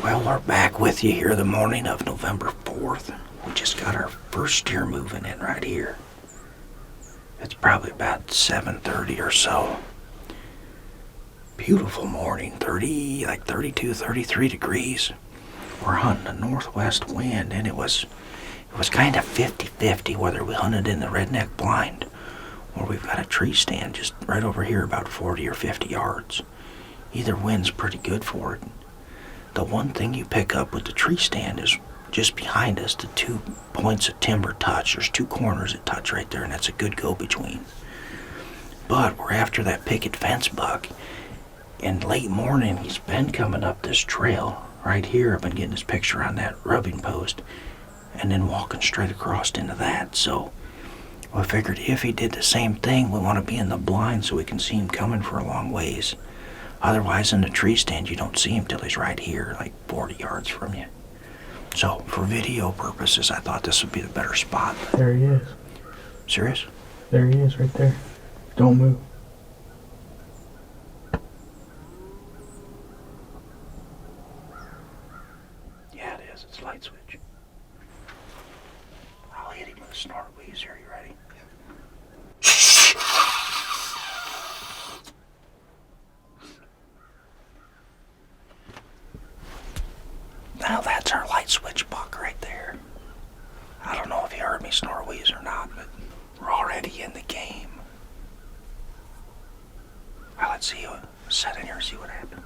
Well, we're back with you here the morning of November 4th. We just got our first steer moving in right here. It's probably about 7:30 or so. Beautiful morning, 32, 33 degrees. We're hunting a northwest wind, and it was kind of 50-50 whether we hunted in the redneck blind or we've got a tree stand just right over here about 40 or 50 yards. Either wind's pretty good for it. The one thing you pick up with the tree stand is just behind us, the 2 points of timber touch. There's 2 corners that touch right there, and that's a good go-between. But we're after that picket fence buck. In late morning, he's been coming up this trail right here. I've been getting his picture on that rubbing post and then walking straight across into that. So I figured if he did the same thing, we want to be in the blind so we can see him coming for a long ways. Otherwise, in the tree stand, you don't see him till he's right here, like 40 yards from you. So, for video purposes, I thought this would be the better spot. There he is. Serious? There he is, right there. Don't move. Yeah, it is. It's a light switch. I'll hit him with a snort wheeze here. You ready? Now that's our light switch buck right there. I don't know if you heard me snore wheeze or not, but we're already in the game. Well, let's see. Set in here and see what happens.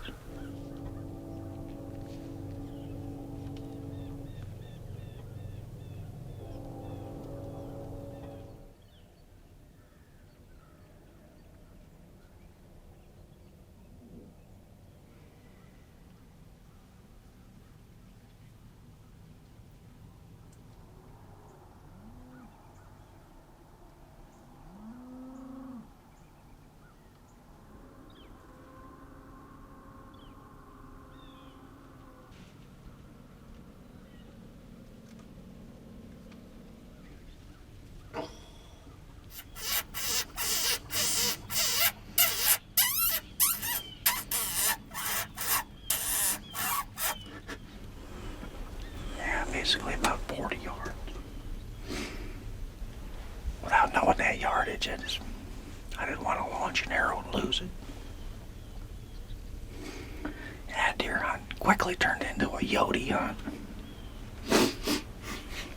Basically about 40 yards. Without knowing that yardage, I didn't want to launch an arrow and lose it. That deer hunt quickly turned into a Yodi hunt.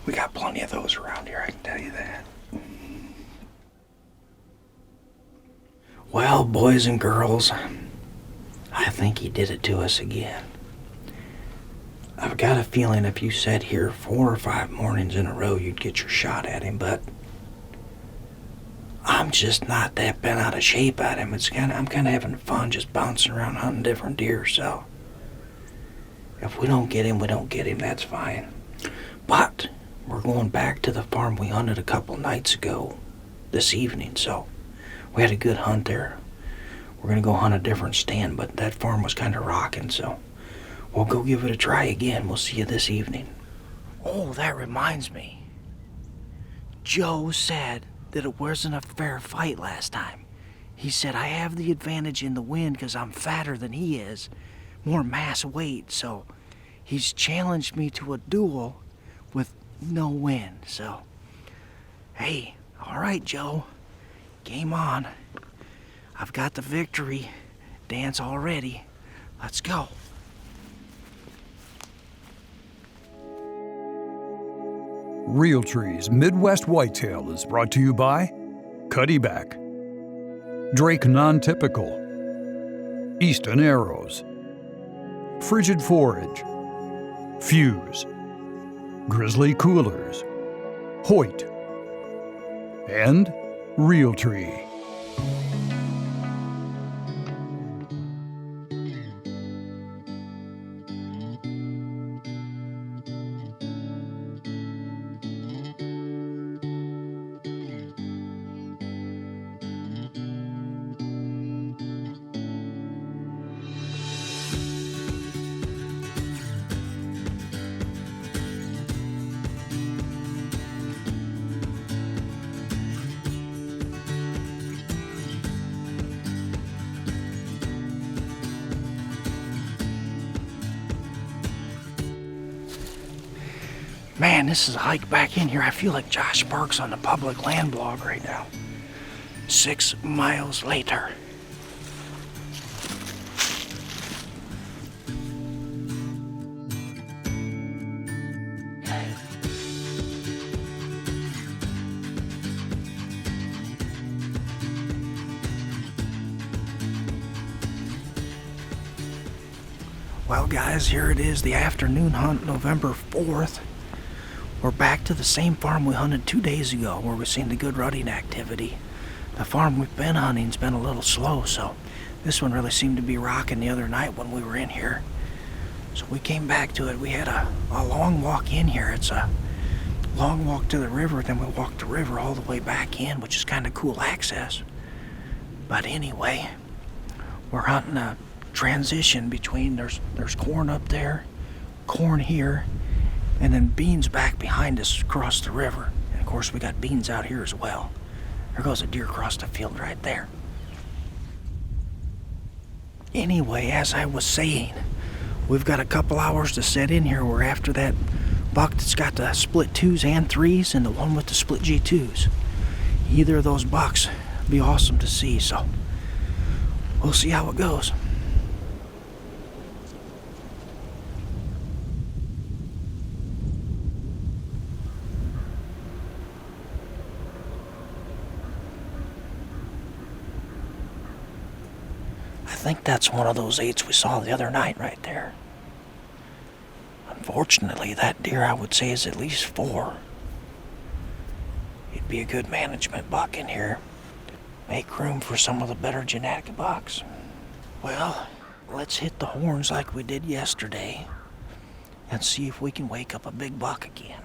We got plenty of those around here, I can tell you that. Well, boys and girls, I think he did it to us again. I've got a feeling if you sat here 4 or 5 mornings in a row, you'd get your shot at him, but I'm just not that bent out of shape at him. I'm kind of having fun just bouncing around hunting different deer, so if we don't get him, we don't get him, that's fine. But we're going back to the farm we hunted a couple nights ago this evening, so we had a good hunt there. We're going to go hunt a different stand, but that farm was kind of rocking, so we'll go give it a try again. We'll see you this evening. Oh, that reminds me. Joe said that it wasn't a fair fight last time. He said, I have the advantage in the wind because I'm fatter than he is, more mass weight, so he's challenged me to a duel with no wind. So, hey, all right, Joe, game on. I've got the victory dance already. Let's go. Realtree's Midwest Whitetail is brought to you by Cuddyback, Drake Non-Typical, Easton Arrows, Frigid Forage, Fuse, Grizzly Coolers, Hoyt, and Realtree. Man, this is a hike back in here. I feel like Josh Sparks on the public land blog right now. 6 miles later. Well guys, here it is, the afternoon hunt, November 4th. We're back to the same farm we hunted 2 days ago where we've seen the good rutting activity. The farm we've been hunting's been a little slow, so this one really seemed to be rocking the other night when we were in here. So we came back to it. We had a long walk in here. It's a long walk to the river, then we walked the river all the way back in, which is kind of cool access. But anyway, we're hunting a transition between, there's corn up there, corn here, and then beans back behind us across the river. And of course we got beans out here as well. There goes a deer across the field right there. Anyway, as I was saying, we've got a couple hours to set in here. We're after that buck that's got the split 2s and 3s and the one with the split G2s. Either of those bucks would be awesome to see, so we'll see how it goes. I think that's one of those 8s we saw the other night right there. Unfortunately, that deer I would say is at least 4. He'd be a good management buck in here. Make room for some of the better genetic bucks. Well, let's hit the horns like we did yesterday and see if we can wake up a big buck again.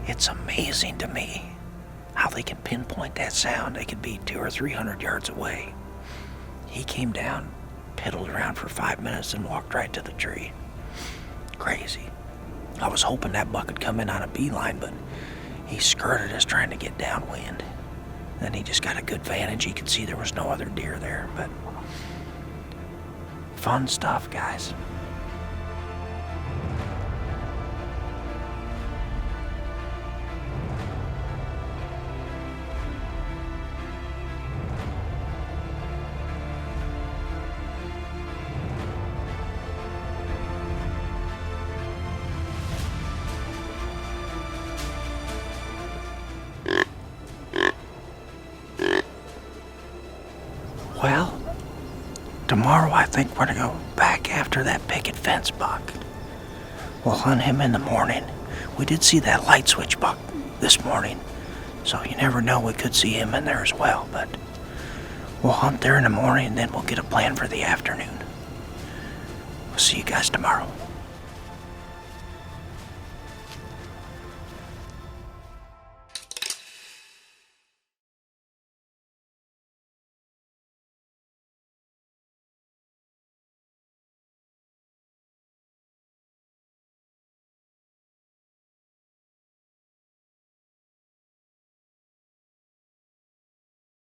It's amazing to me how they can pinpoint that sound. They could be 200 or 300 yards away. He came down, piddled around for 5 minutes, and walked right to the tree. Crazy. I was hoping that buck would come in on a beeline, but he skirted us trying to get downwind. Then he just got a good vantage. He could see there was no other deer there, but fun stuff, guys. Well, tomorrow I think we're gonna go back after that picket fence buck. We'll hunt him in the morning. We did see that light switch buck this morning, so you never know, we could see him in there as well, but we'll hunt there in the morning and then we'll get a plan for the afternoon. We'll see you guys tomorrow.